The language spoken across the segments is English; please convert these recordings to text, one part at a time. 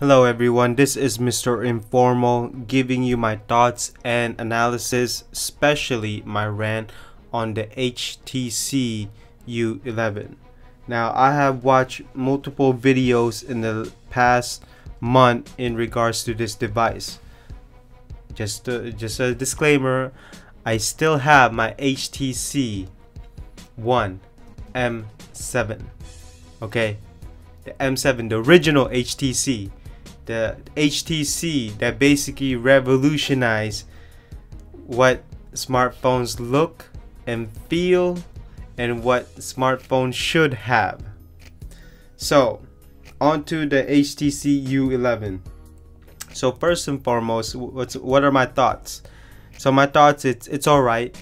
Hello everyone, this is Mr. Informal giving you my thoughts and analysis, especially my rant on the HTC U11. Now, I have watched multiple videos in the past month in regards to this device. Just a disclaimer, I still have my HTC M7. Okay, the M7, the original HTC. The HTC that basically revolutionized what smartphones look and feel and what smartphones should have. So onto the HTC U11. So first and foremost, what are my thoughts? So my thoughts, it's alright,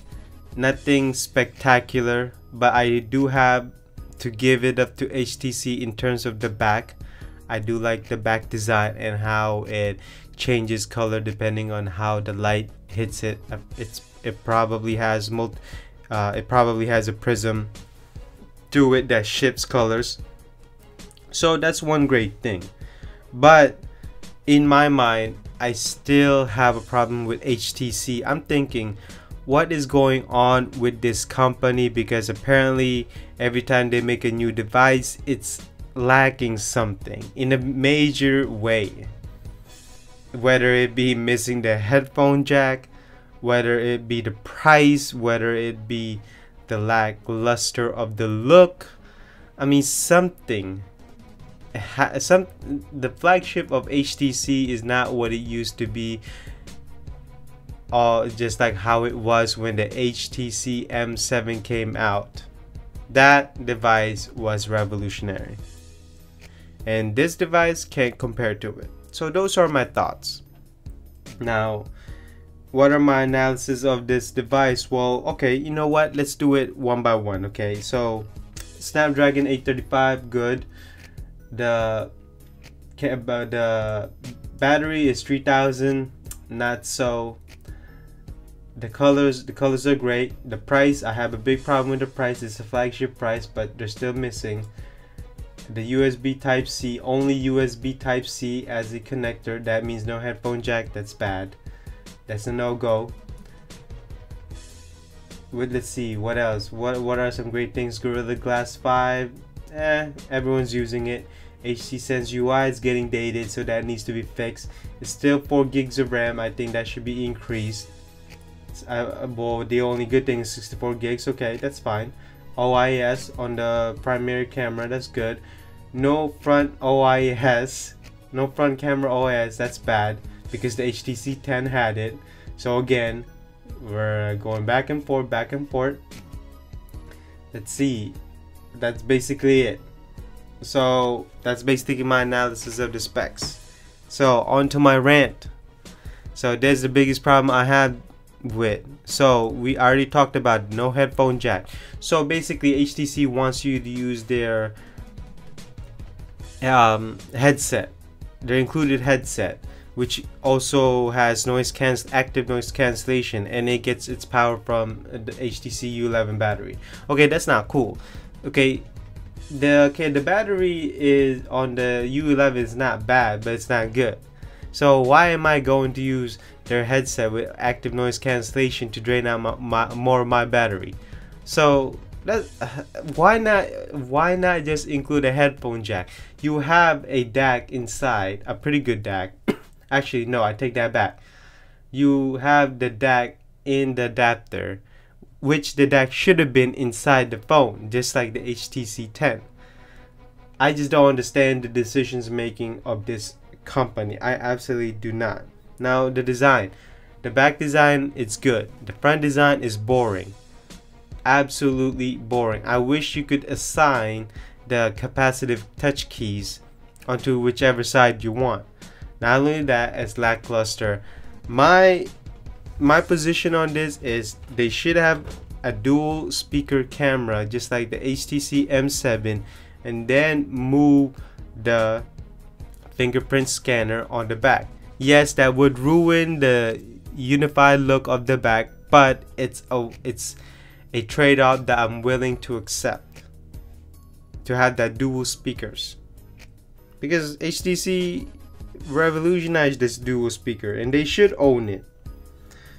nothing spectacular, but I do have to give it up to HTC in terms of the back. I do like the back design and how it changes color depending on how the light hits it. It probably has a prism to it that shifts colors. So that's one great thing. But in my mind, I still have a problem with HTC. I'm thinking, what is going on with this company? Because apparently every time they make a new device, it's lacking something in a major way, whether it be missing the headphone jack, whether it be the price, whether it be the lackluster of the look. I mean, something. The flagship of HTC is not what it used to be, just like how it was when the HTC M7 came out. That device was revolutionary, and this device can't compare to it. So those are my thoughts. Now, what are my analysis of this device? Well, okay, you know what, let's do it one by one. Okay, so Snapdragon 835, good. The battery is 3000, not so. The colors are great. The price, I have a big problem with the price. It's a flagship price, but they're still missing the USB Type-C, only USB Type-C as a connector. That means no headphone jack. That's bad. That's a no-go. Let's see, what else? What are some great things? Gorilla Glass 5, everyone's using it. HTC Sense UI is getting dated, so that needs to be fixed. It's still 4 gigs of RAM. I think that should be increased. Well, the only good thing is 64 gigs. Okay, that's fine. OIS on the primary camera, that's good. No front OIS, no front camera OIS, that's bad because the HTC 10 had it. So again, we're going back and forth. Let's see, that's basically it. So that's basically my analysis of the specs. So on to my rant. So there's the biggest problem I have with. So we already talked about no headphone jack. So basically HTC wants you to use their headset, their included headset, which also has active noise cancellation, and it gets its power from the HTC U11 battery. Okay, that's not cool. Okay, the battery is on the U11 is not bad, but it's not good. So why am I going to use their headset with active noise cancellation to drain out more of my battery? So why not just include a headphone jack? You have a DAC inside, a pretty good DAC. Actually, no, I take that back. You have the DAC in the adapter, which the DAC should have been inside the phone, just like the HTC 10. I just don't understand the decisions making of this company. I absolutely do not. Now, the design, the back design, it's good. The front design is boring, absolutely boring. I wish you could assign the capacitive touch keys onto whichever side you want. Not only that, it's lackluster. My position on this is they should have a dual speaker camera just like the HTC M7, and then move the fingerprint scanner on the back. Yes, that would ruin the unified look of the back, but it's a trade-off that I'm willing to accept, to have that dual speakers, because HTC revolutionized this dual speaker, and they should own it.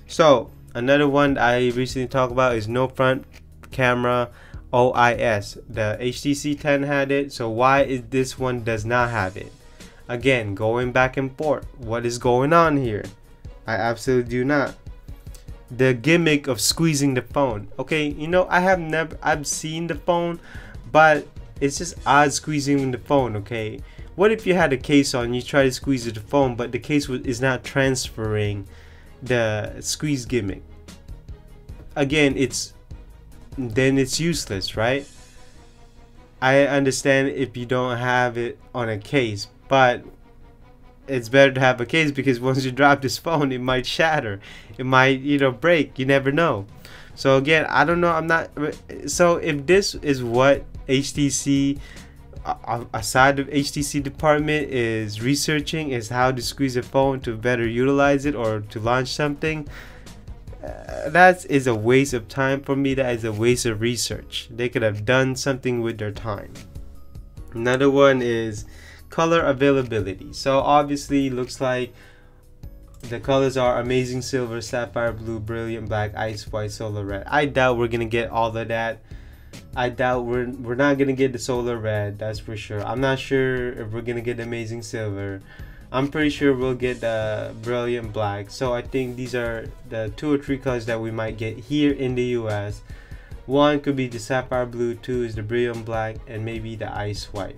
So another one I recently talked about is no front camera OIS. The HTC 10 had it, so why is this one does not have it? Again, going back and forth. What is going on here? I absolutely do not. The gimmick of squeezing the phone. Okay, you know, I've seen the phone, but it's just odd squeezing the phone. Okay, what if you had a case on, you try to squeeze the phone, but the case is not transferring the squeeze gimmick? Again, then it's useless, right? I understand if you don't have it on a case, but it's better to have a case, because once you drop this phone, it might shatter, it might, you know, break, you never know. So again, I don't know, I'm not, so if this is what HTC, aside of HTC department, is researching, is how to squeeze a phone to better utilize it or to launch something, that is a waste of time for me. That is a waste of research. They could have done something with their time. Another one is color availability. So obviously looks like the colors are amazing silver, sapphire blue, brilliant black, ice white, solar red. I doubt we're gonna get all of that. I doubt we're not gonna get the solar red, that's for sure. I'm not sure if we're gonna get amazing silver. I'm pretty sure we'll get the brilliant black. So I think these are the 2 or 3 colors that we might get here in the US. One could be the sapphire blue, 2 is the brilliant black, and maybe the ice white.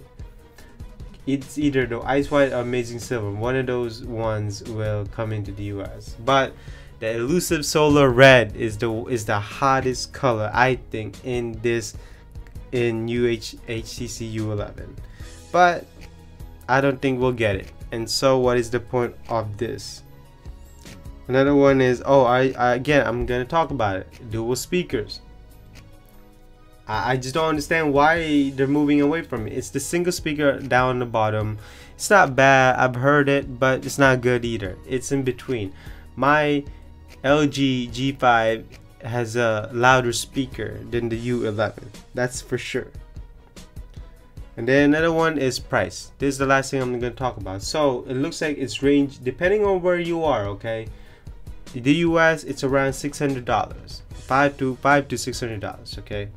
It's either the ice white or amazing silver. One of those ones will come into the US. But the elusive solar red is the hottest color, I think, in HTC U11. But I don't think we'll get it. And so what is the point of this? Another one is, again, I'm gonna talk about it, dual speakers. I just don't understand why they're moving away from it. It's the single speaker down the bottom. It's not bad, I've heard it, but it's not good either. It's in between. My LG G5 has a louder speaker than the U11, that's for sure. And then another one is price. This is the last thing I'm going to talk about. So it looks like it's range depending on where you are. Okay, in the US it's around $600, $500 to $600. Okay,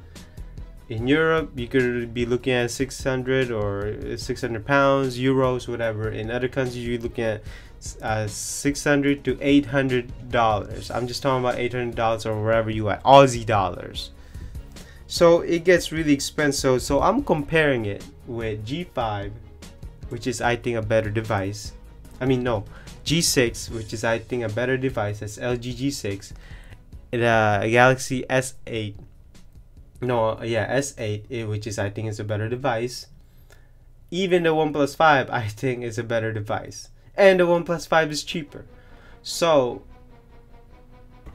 in Europe you could be looking at 600 or 600 pounds, euros, whatever. In other countries you're looking at $600 to $800. I'm just talking about $800 or wherever you at, Aussie dollars. So it gets really expensive. So I'm comparing it with G5, which is I think a better device. I mean, no, G6, which is I think a better device. That's LG G6, the Galaxy S8. No, yeah, S8, which is I think is a better device. Even the OnePlus 5, I think, is a better device, and the OnePlus 5 is cheaper. So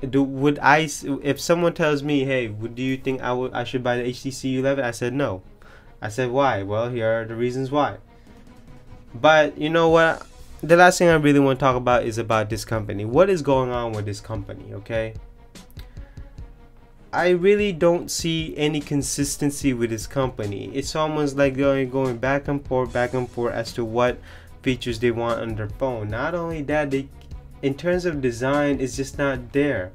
if someone tells me, hey, do you think I should buy the HTC U11? I said no. I said why? Well, here are the reasons why. But you know what, the last thing I really want to talk about is about this company. What is going on with this company? Okay, I really don't see any consistency with this company. It's almost like going back and forth as to what features they want on their phone. Not only that, in terms of design, it's just not there.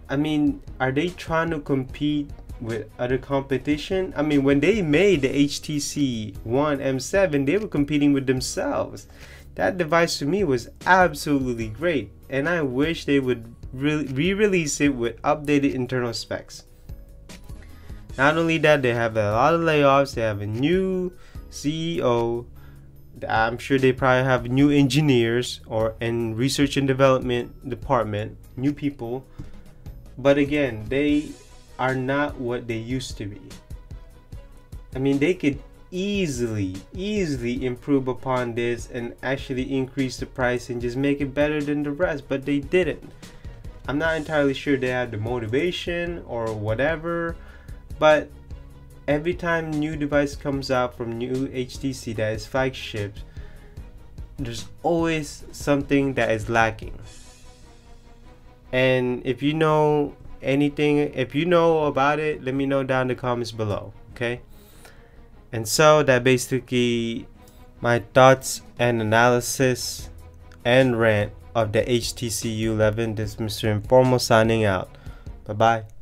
I mean, are they trying to compete with other competition? I mean, when they made the HTC One M7, they were competing with themselves. That device to me was absolutely great, and I wish they would re-release it with updated internal specs. Not only that, they have a lot of layoffs. They have a new CEO. I'm sure they probably have new engineers in research and development department, new people. But again, they are not what they used to be. I mean, they could easily improve upon this and actually increase the price and just make it better than the rest, but they didn't. I'm not entirely sure they have the motivation or whatever, but every time new device comes out from new HTC that is flagship, there's always something that is lacking. And if you know anything, if you know about it, let me know down in the comments below. Okay, and so that basically my thoughts and analysis and rant of the HTC U11. This is Mr. Informal signing out. Bye bye.